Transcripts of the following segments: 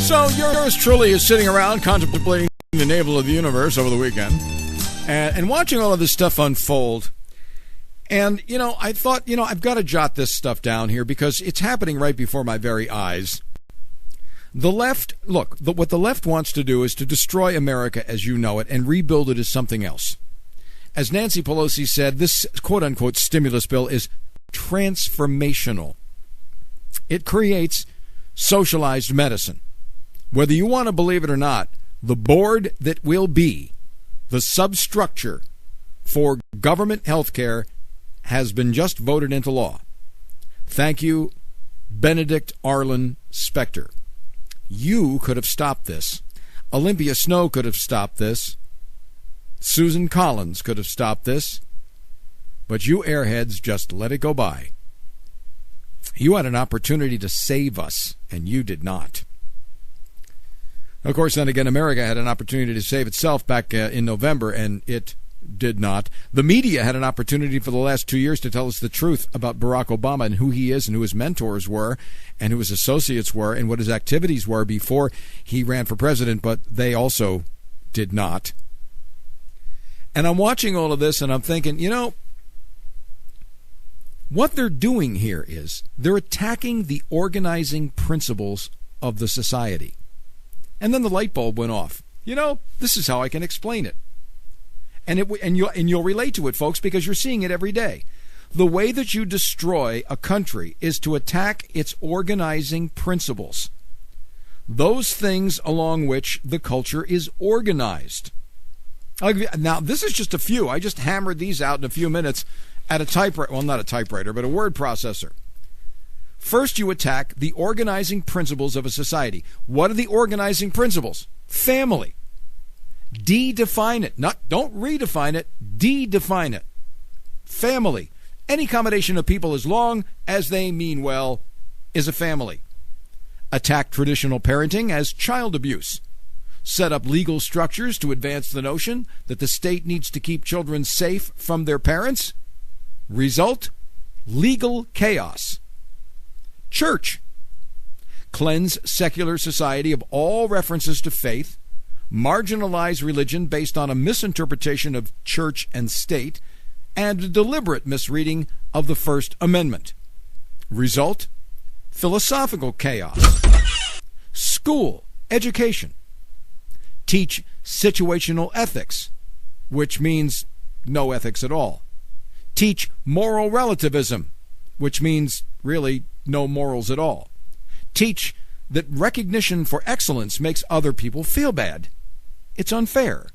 So yours truly is sitting around contemplating the navel of the universe over the weekend and watching all of this stuff unfold. And, I thought, I've got to jot this stuff down here because it's happening right before my very eyes. The left, what the left wants to do is to destroy America as you know it and rebuild it as something else. As Nancy Pelosi said, this quote-unquote stimulus bill is transformational. It creates socialized medicine. Whether you want to believe it or not, the board that will be the substructure for government health care has been just voted into law. Thank you, Benedict Arlen Specter. You could have stopped this. Olympia Snow could have stopped this. Susan Collins could have stopped this. But you airheads just let it go by. You had an opportunity to save us, and you did not. Of course, then again, America had an opportunity to save itself back in November, and it did not. The media had an opportunity for the last 2 years to tell us the truth about Barack Obama and who he is and who his mentors were and who his associates were and what his activities were before he ran for president, but they also did not. And I'm watching all of this, and I'm thinking, what they're doing here is they're attacking the organizing principles of the society. And then the light bulb went off. This is how I can explain it. And you'll relate to it, folks, because you're seeing it every day. The way that you destroy a country is to attack its organizing principles. Those things along which the culture is organized. Now, this is just a few. I just hammered these out in a few minutes at a typewriter. Well, not a typewriter, but a word processor. First, you attack the organizing principles of a society. What are the organizing principles? Family. De-define it. Don't redefine it. De-define it. Family. Any combination of people as long as they mean well is a family. Attack traditional parenting as child abuse. Set up legal structures to advance the notion that the state needs to keep children safe from their parents. Result? Legal chaos. Church. Cleanse secular society of all references to faith. Marginalize religion based on a misinterpretation of church and state, and a deliberate misreading of the First Amendment. Result? Philosophical chaos. School, education. Teach situational ethics, which means no ethics at all. Teach moral relativism, which means really no morals at all. Teach that recognition for excellence makes other people feel bad. It's unfair.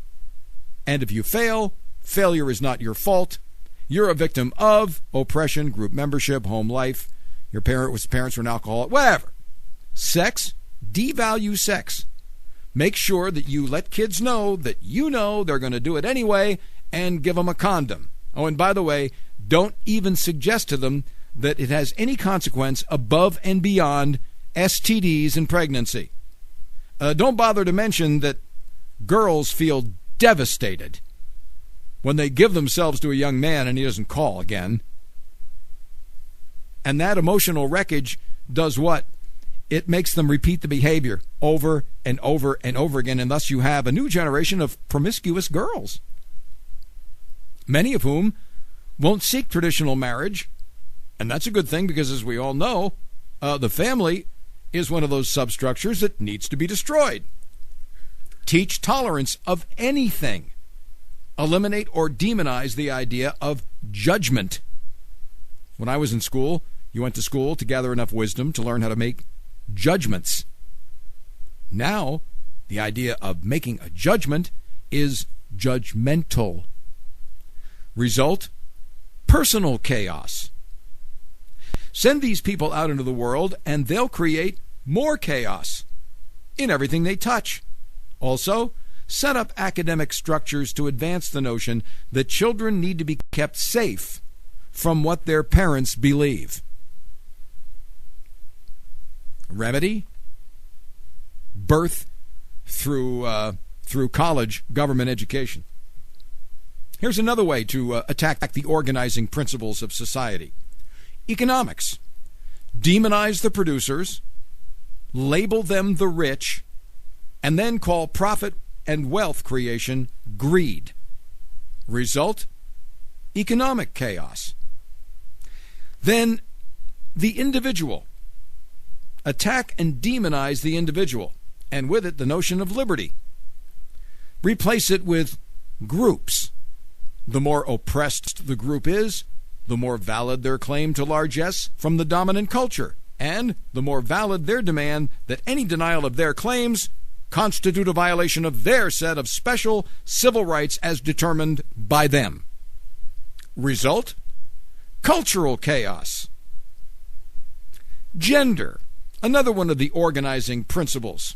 And if you fail, failure is not your fault. You're a victim of oppression, group membership, home life. Your parents were an alcoholic, whatever. Sex, devalue sex. Make sure that you let kids know that they're going to do it anyway, and give them a condom. Oh, and by the way, don't even suggest to them that it has any consequence above and beyond STDs and pregnancy. Don't bother to mention that girls feel devastated when they give themselves to a young man and he doesn't call again. And that emotional wreckage does what? It makes them repeat the behavior over and over and over again, and thus you have a new generation of promiscuous girls, many of whom won't seek traditional marriage. And that's a good thing because, as we all know, the family is one of those substructures that needs to be destroyed. Teach tolerance of anything. Eliminate or demonize the idea of judgment. When I was in school, you went to school to gather enough wisdom to learn how to make judgments. Now, the idea of making a judgment is judgmental. Result? Personal chaos. Send these people out into the world and they'll create more chaos in everything they touch. Also, set up academic structures to advance the notion that children need to be kept safe from what their parents believe. Remedy? Birth through college government education. Here's another way to attack the organizing principles of society. Economics. Demonize the producers, label them the rich, and then call profit and wealth creation greed. Result? Economic chaos. Then the individual. Attack and demonize the individual, and with it the notion of liberty. Replace it with groups. The more oppressed the group is, the more valid their claim to largesse from the dominant culture, and the more valid their demand that any denial of their claims constitute a violation of their set of special civil rights as determined by them. Result? Cultural chaos. Gender, another one of the organizing principles.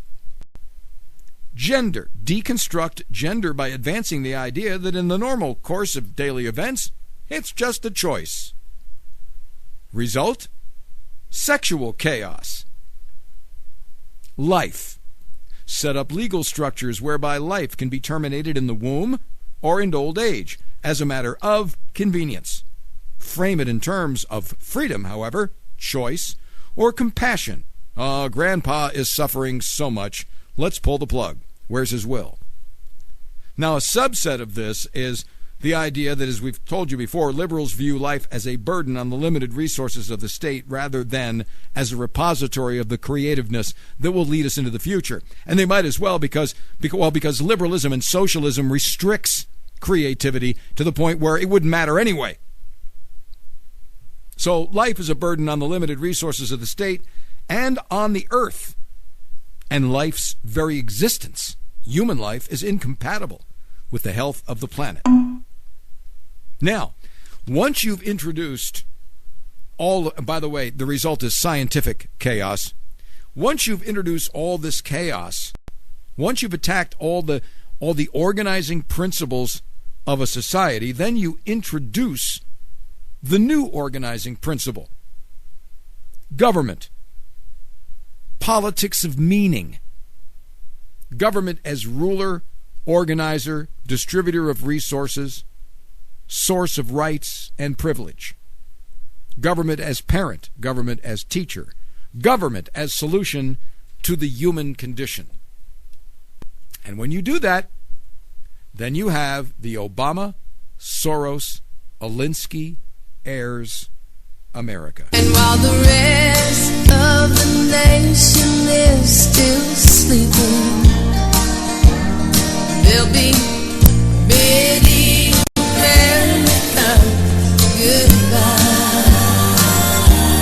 Gender. Deconstruct gender by advancing the idea that in the normal course of daily events, it's just a choice. Result? Sexual chaos. Life. Set up legal structures whereby life can be terminated in the womb or in old age as a matter of convenience. Frame it in terms of freedom, however, choice, or compassion. Grandpa is suffering so much, let's pull the plug. Where's his will? Now, a subset of this is the idea that, as we've told you before, liberals view life as a burden on the limited resources of the state rather than as a repository of the creativeness that will lead us into the future. And they might as well because liberalism and socialism restricts creativity to the point where it wouldn't matter anyway. So life is a burden on the limited resources of the state and on the earth. And life's very existence, human life, is incompatible with the health of the planet. Now, once you've introduced by the way, the result is scientific chaos. Once you've introduced all this chaos, once you've attacked all the organizing principles of a society, then you introduce the new organizing principle. Government. Politics of meaning. Government as ruler, organizer, distributor of resources, source of rights and privilege. Government as parent, government as teacher, government as solution to the human condition. And when you do that, then you have the Obama, Soros, Alinsky, heirs America. And while the rest of the nation is still sleeping, there'll be